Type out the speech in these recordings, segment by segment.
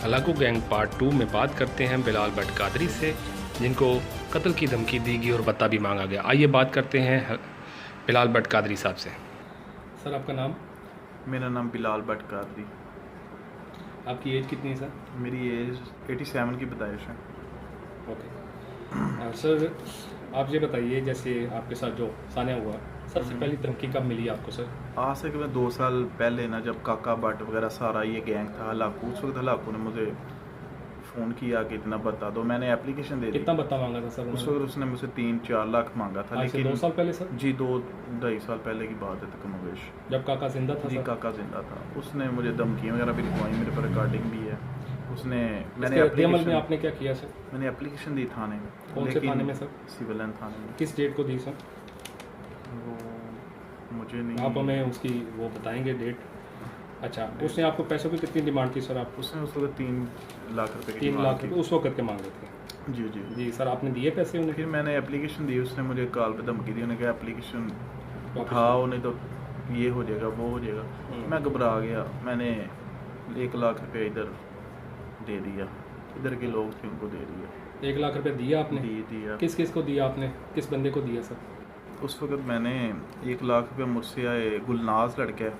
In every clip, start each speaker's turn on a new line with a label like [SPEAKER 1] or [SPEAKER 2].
[SPEAKER 1] Hulagu gang part 2 में बात करते हैं बिलाल भट्ट कादरी से, जिनको कत्ल की धमकी दी गई और बता भी मांगा गया। आइए बात करते हैं बिलाल भट्ट कादरी साहब से। सर, आपका नाम?
[SPEAKER 2] मेरा नाम बिलाल भट्ट कादरी।
[SPEAKER 1] आपकी एज कितनी है सर?
[SPEAKER 2] मेरी एज 87 की पैदाइश है।
[SPEAKER 1] ओके। सर, आप ये बताइए, जैसे आपके साथ जो सान्या हुआ, सबसे पहली धमकी कब मिली आपको सर?
[SPEAKER 2] आज से करीब 2 साल पहले ना, जब काका भट्ट वगैरह सारा ये गैंग था हलाकू, उस वक्त हलाकू ने मुझे फ़ोन किया कि इतना बता दो। मैंने एप्लीकेशन दे दी।
[SPEAKER 1] कितना बता मांगा था सर?
[SPEAKER 2] उस वक्त उसने मुझसे 3-4 लाख मांगा था।
[SPEAKER 1] लेकिन 2 साल पहले सर?
[SPEAKER 2] जी, 2-2.5 साल पहले की बात है तकरीबन,
[SPEAKER 1] जब काका जिंदा था?
[SPEAKER 2] जी, काका जिंदा था। उसने मुझे धमकियाँ वगैरह भी लिखवाई, मेरे पर रिकॉर्डिंग भी है। उसने मैंने
[SPEAKER 1] अमल में आपने क्या किया सर?
[SPEAKER 2] मैंने एप्लीकेशन दी थाने में।
[SPEAKER 1] कौन से थाने में सर?
[SPEAKER 2] सिविल लाइन थाने में।
[SPEAKER 1] किस डेट को दी सर?
[SPEAKER 2] वो मुझे नहीं,
[SPEAKER 1] आप हमें उसकी वो बताएंगे डेट? अच्छा, उसने आपको पैसों की कितनी डिमांड की सर? आप
[SPEAKER 2] उसने उस वक्त 3 लाख रुपए की
[SPEAKER 1] 3 लाख रुपये उस वक्त के मांगे थे?
[SPEAKER 2] जी जी
[SPEAKER 1] जी सर, आपने दिए पैसे उन्हें?
[SPEAKER 2] फिर मैंने एप्लीकेशन दी, उसने मुझे कॉल पे धमकी दी। उन्हें कहा एप्लीकेशन उठाओ, नहीं तो ये हो जाएगा वो हो जाएगा। मैं घबरा गया। मैंने 1 लाख रुपये इधर दे दिया, इधर के लोग थे उनको दे दिया।
[SPEAKER 1] 1 लाख रुपये दिया आपने?
[SPEAKER 2] दिया।
[SPEAKER 1] किस किस को दिया आपने? किस बंदे को दिया सर?
[SPEAKER 2] उस वक्त मैंने 1 लाख रुपये मुझसे आए, गुलनाज लड़का है,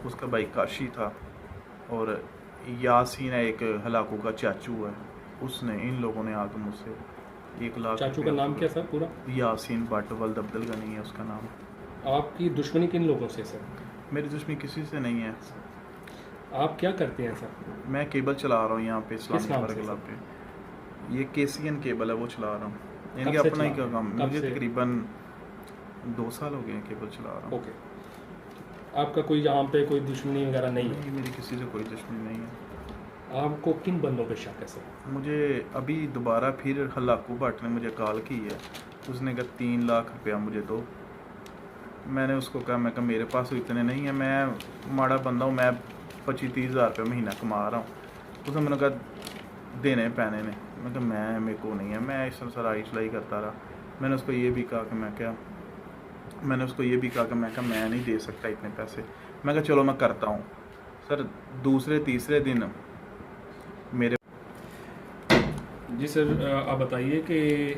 [SPEAKER 2] उसका भाई काशी था, और यासीन है एक हलाकू का चाचू है, उसने, इन लोगों ने आकर मुझसे 1 लाख।
[SPEAKER 1] चाचू का नाम क्या सर पूरा?
[SPEAKER 2] यासीन भट्ट वल्द अब्दुल गनी है उसका नाम।
[SPEAKER 1] आपकी दुश्मनी किन लोगों से सर?
[SPEAKER 2] मेरी दुश्मनी किसी से नहीं है।
[SPEAKER 1] आप क्या करते हैं सर?
[SPEAKER 2] मैं केबल चला रहा हूँ यहाँ पे
[SPEAKER 1] किस नाम से
[SPEAKER 2] इस्लामी पे। ये KCN केबल है, वो चला रहा हूँ। यानी कि
[SPEAKER 1] कब से
[SPEAKER 2] अपना ही
[SPEAKER 1] चला?
[SPEAKER 2] काम।
[SPEAKER 1] कब
[SPEAKER 2] मुझे
[SPEAKER 1] से?
[SPEAKER 2] तकरीबन 2 साल हो गए हैं केबल चला रहा हूँ।
[SPEAKER 1] ओके। आपका कोई यहाँ पे कोई दुश्मनी वगैरह नहीं है?
[SPEAKER 2] नहीं, मेरी किसी से कोई दुश्मनी नहीं है।
[SPEAKER 1] आपको किन बंदों पे शक है सर?
[SPEAKER 2] मुझे अभी दोबारा फिर हलाकू भट्ट ने मुझे कॉल की है। उसने कहा 3 लाख रुपया मुझे दो। मैंने उसको कहा, मैं कहा मेरे पास तो इतने नहीं है, मैं माड़ा बंदा हूँ, मैं 25-30 हज़ार रुपये महीना कमा रहा हूँ। उसने मैंने कहा देने पैने ने। मैं कहा मेरे को नहीं है, मैं इस तरह सराई सिलाई करता रहा। मैंने उसको ये भी कहा कि मैं नहीं दे सकता इतने पैसे। मैं कहा चलो मैं करता हूँ। सर, दूसरे तीसरे दिन मेरे।
[SPEAKER 1] जी सर, आप बताइए कि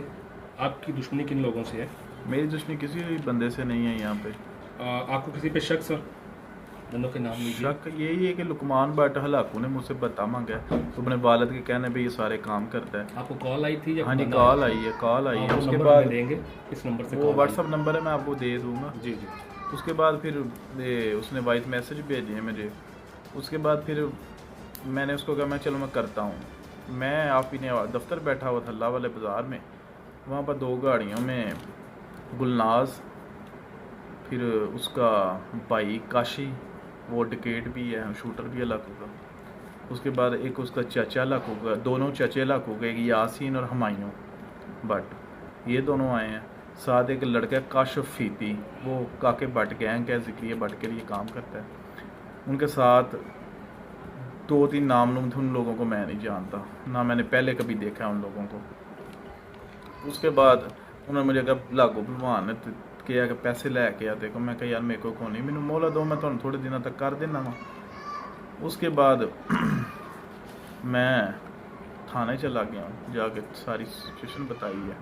[SPEAKER 1] आपकी दुश्मनी किन लोगों से है?
[SPEAKER 2] मेरी दुश्मनी किसी बंदे से नहीं है यहाँ पे।
[SPEAKER 1] आपको किसी पे शक सर? बंदों के नाम लीजिए।
[SPEAKER 2] शक यही है कि लुकमान भट्ट हलाकू ने मुझसे बता मांगा है, तो अपने वालिद के कहने पे ये सारे काम करता है।
[SPEAKER 1] आपको कॉल आई थी?
[SPEAKER 2] हाँ जी, कॉल आई है। उसके बाद
[SPEAKER 1] देंगे इस नंबर से?
[SPEAKER 2] वो व्हाट्सअप नंबर है, मैं आपको दे दूँगा।
[SPEAKER 1] जी जी।
[SPEAKER 2] उसके बाद फिर उसने वॉइस मैसेज भेजे हैं मुझे। उसके बाद फिर मैंने उसको कहा मैं चलो मैं करता हूँ। मैं आप ही ने दफ्तर बैठा हुआ था अल्लाह वाले बाज़ार में, वहाँ पर 2 गाड़ियों में गुलनाज, फिर उसका भाई काशी, वो डिकेट भी है, शूटर भी है लाखों का। उसके बाद एक उसका चाचा लाखों का, दोनों चचे लाखों का, एक यासीन और हमायूं भट्ट, ये दोनों आए हैं। साथ एक लड़का काशिफ फीती, वो काके भट्ट गैंग है, ज़िक्रिया भट्ट के लिए काम करता है। उनके साथ 2-3 नाम थे, उन लोगों को मैं नहीं जानता, ना मैंने पहले कभी देखा उन लोगों को। उसके बाद उन्होंने मुझे कहा लागू भलवान ने किया कि पैसे लैके आ देखो। मैं कहा यार मेरे को नहीं, मैंने मोला दो, मैं तुहानू थोड़े दिनों तक कर देना वा। उसके बाद मैं थाने चला गया, जाके सारी सिचुएशन बताई है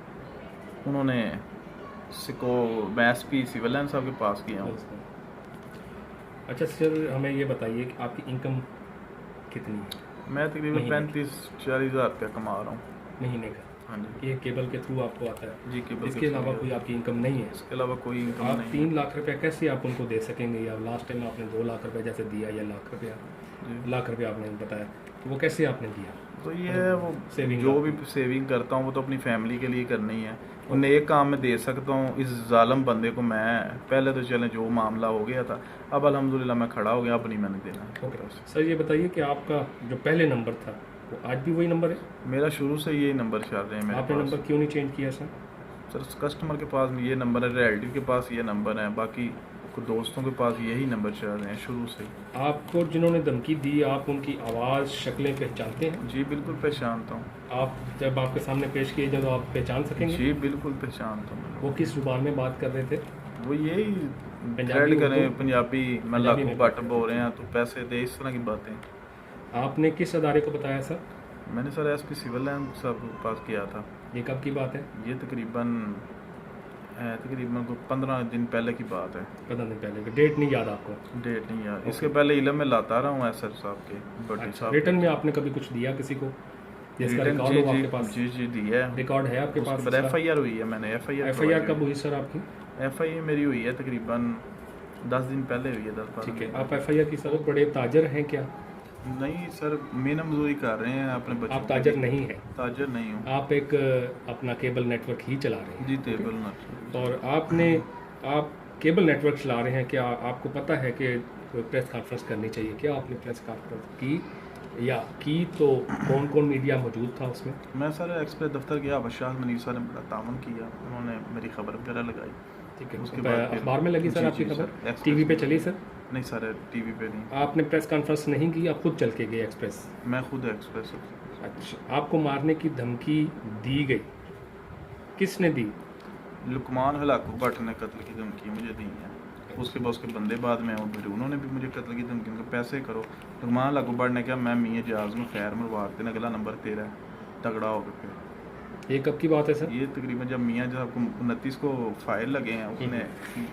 [SPEAKER 2] उन्होंने। मैं SP सिविल लाइन साहब के पास गया हूँ।
[SPEAKER 1] अच्छा सर, हमें ये बताइए कि आपकी इनकम कितनी है?
[SPEAKER 2] मैं तकरीबन 35-40 हज़ार रुपया कमा रहा हूँ
[SPEAKER 1] महीने का।
[SPEAKER 2] हाँ जी।
[SPEAKER 1] ये केबल के थ्रू आपको आता है?
[SPEAKER 2] जी, केबल।
[SPEAKER 1] इसके अलावा कोई आपकी इनकम नहीं है?
[SPEAKER 2] इसके अलावा कोई इनकम
[SPEAKER 1] आप
[SPEAKER 2] नहीं।
[SPEAKER 1] 3 लाख रुपया कैसे आप उनको दे सकेंगे? या लास्ट टाइम आपने 2 लाख रुपया जैसे दिया, या लाख रुपया आपने बताया, तो वो कैसे आपने दिया?
[SPEAKER 2] तो ये है वो
[SPEAKER 1] सेविंग,
[SPEAKER 2] जो भी सेविंग करता हूँ वो तो अपनी फैमिली के लिए करनी है। वो नेक काम में दे सकता हूँ। इस जालिम बंदे को मैं पहले तो चले जो मामला हो गया था, अब अल्हम्दुलिल्लाह मैं खड़ा हो गया, अब नहीं मैंने देना।
[SPEAKER 1] ओके सर, ये बताइए कि आपका जो पहले नंबर था वो आज भी वही नंबर है?
[SPEAKER 2] मेरा शुरू से यही नंबर चल रहे हैं मेरे
[SPEAKER 1] आपने
[SPEAKER 2] पास।
[SPEAKER 1] नंबर क्यों नहीं चेंज किया सर?
[SPEAKER 2] सर, कस्टमर के पास ये नंबर है, रिलेटिव के पास ये नंबर है, बाकी दोस्तों के पास यही नंबर चल रहे हैं शुरू से।
[SPEAKER 1] आपको जिन्होंने धमकी दी, आप उनकी आवाज़, शक्लें पहचानते हैं?
[SPEAKER 2] जी बिल्कुल पहचानता हूँ।
[SPEAKER 1] आप जब आपके सामने पेश किए जाए तो आप पहचान सकेंगे?
[SPEAKER 2] जी बिल्कुल पहचानता हूँ।
[SPEAKER 1] वो किस जुबान में बात कर रहे थे?
[SPEAKER 2] वो यही
[SPEAKER 1] पंजाबी,
[SPEAKER 2] करें, पंजाबी, मैं
[SPEAKER 1] पंजाबी
[SPEAKER 2] लाखों
[SPEAKER 1] में
[SPEAKER 2] भट्ट बोल रहे हैं तो पैसे दे, इस तरह की बातें।
[SPEAKER 1] आपने किस अदारे को बताया सर?
[SPEAKER 2] मैंने सर एसपी सिविल लाइन साहब के पास किया था।
[SPEAKER 1] ये कब की बात है?
[SPEAKER 2] ये तकरीबन को 15 दिन पहले की बात है।
[SPEAKER 1] 15 दिन पहले की। डेट नहीं याद आपको?
[SPEAKER 2] डेट नहीं यार, इसके पहले इलम में लाता रहा हूँ एसआर साहब के बट्टी
[SPEAKER 1] अच्छा,
[SPEAKER 2] साहब।
[SPEAKER 1] रिटर्न में आपने कभी कुछ दिया किसी को जिसका
[SPEAKER 2] रिटर्न
[SPEAKER 1] रिकॉर्ड हो आपके पास?
[SPEAKER 2] जी दिया है।
[SPEAKER 1] रिकॉर्ड है आपके पास?
[SPEAKER 2] उसके बाद एफआईआर हुई है, मैंने
[SPEAKER 1] एफआईआर कब हुई सर आपकी?
[SPEAKER 2] एफआईआर मेरी हुई है तकरीबन 10 दिन पहले हुई है, 10-12
[SPEAKER 1] ठीक है।
[SPEAKER 2] दिन।
[SPEAKER 1] आप एफआईआर की सर बड़े ताजर हैं क्या?
[SPEAKER 2] नहीं सर, मेहनत मजदूरी कर रहे हैं अपने बच्चों
[SPEAKER 1] आप ताजर नहीं हैं?
[SPEAKER 2] ताजर नहीं हूँ।
[SPEAKER 1] आप एक अपना केबल नेटवर्क ही चला रहे हैं।
[SPEAKER 2] जी टेबल ना।
[SPEAKER 1] और आप केबल नेटवर्क चला रहे हैं, क्या आपको पता है कि प्रेस कॉन्फ्रेंस करनी चाहिए? क्या आपने प्रेस कॉन्फ्रेंस की, या की तो कौन कौन मीडिया मौजूद था उसमें?
[SPEAKER 2] मैं सर एक्सप्रेस दफ्तर गया, बशार मनीर साहब ने बड़ा तावन किया, उन्होंने मेरी खबर वगैरह लगाई।
[SPEAKER 1] ठीक है।
[SPEAKER 2] उसके बाद फिर-
[SPEAKER 1] अखबार में लगी सर
[SPEAKER 2] जी,
[SPEAKER 1] आपकी
[SPEAKER 2] जी,
[SPEAKER 1] खबर?
[SPEAKER 2] सर, एक्सप्रेस
[SPEAKER 1] टीवी पे
[SPEAKER 2] में।
[SPEAKER 1] चली सर?
[SPEAKER 2] नहीं सर, टीवी पे नहीं,
[SPEAKER 1] आपने प्रेस कॉन्फ्रेंस नहीं की, आप खुद चल के गए एक्सप्रेस?
[SPEAKER 2] मैं खुद एक्सप्रेस।
[SPEAKER 1] अच्छा, आपको मारने की धमकी दी गई, किसने दी?
[SPEAKER 2] लुकमान हलाकू भट्ट ने कत्ल की धमकी मुझे दी है। उसके बाद उसके बंदे बाद में और फिर उन्होंने भी मुझे कत्ल की धमकी, उनके पैसे करो। लुकमान हलाकू भट्ट ने कहा मैं मियाँ जहाज में खैर मरवाते ना, अगला नंबर तेरा है, तगड़ा हो गया। फिर
[SPEAKER 1] ये कब की बात है सर?
[SPEAKER 2] ये तकरीबन जब मियाँ जब 29 को फायर लगे हैं, उसने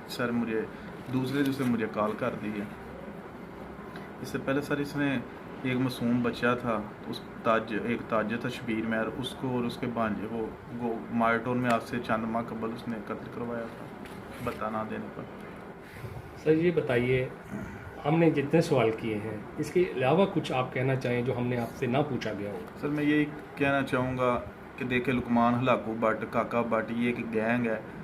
[SPEAKER 2] सर मुझे दूसरे मुझे कॉल कर दी है। इससे पहले सर इसने एक मासूम बच्चा था, उस एक ताज था शबीर महर, उसको और उसके भांजे वो मार्टोन में आज से चंद माह कबल उसने कत्ल करवाया था बता ना देने पर।
[SPEAKER 1] सर ये बताइए, हमने जितने सवाल किए हैं इसके अलावा कुछ आप कहना चाहें जो हमने आपसे ना पूछा गया हो?
[SPEAKER 2] सर मैं यही कहना चाहूँगा कि देखे लुकमान हलाकू भट्ट, काका भट्ट, ये एक गैंग है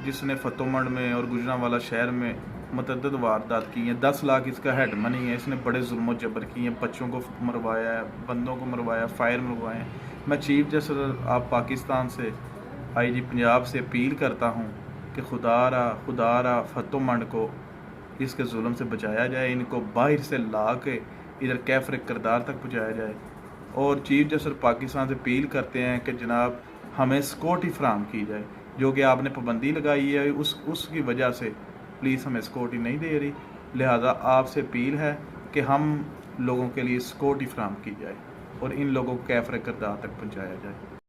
[SPEAKER 2] जिसने फतोमंड में और गुजरांवाला शहर में मतअद्दद वारदात की हैं। 10 लाख इसका हेड मनी है। इसने बड़े जुल्म जबर किए हैं, बच्चों को मरवाया है, बंदों को मरवाया, फायर मरवाए हैं। मैं चीफ जस्टिस आप पाकिस्तान से, आईजी पंजाब से अपील करता हूँ कि खुदा रा फतोमंड को इसके जुल्म से बचाया जाए, इनको बाहर से ला के इधर कैफर किरदार तक पहुँचाया जाए। और चीफ जस्टिस पाकिस्तान से अपील करते हैं कि जनाब हमें सिक्योरिटी फराहम की जाए, जो कि आपने पाबंदी लगाई है उसकी वजह से प्लीज़ हमें सिक्योरिटी नहीं दे रही। लिहाजा आपसे अपील है कि हम लोगों के लिए सिक्योरिटी फराहम की जाए और इन लोगों को कैफर किरदार तक पहुँचाया जाए।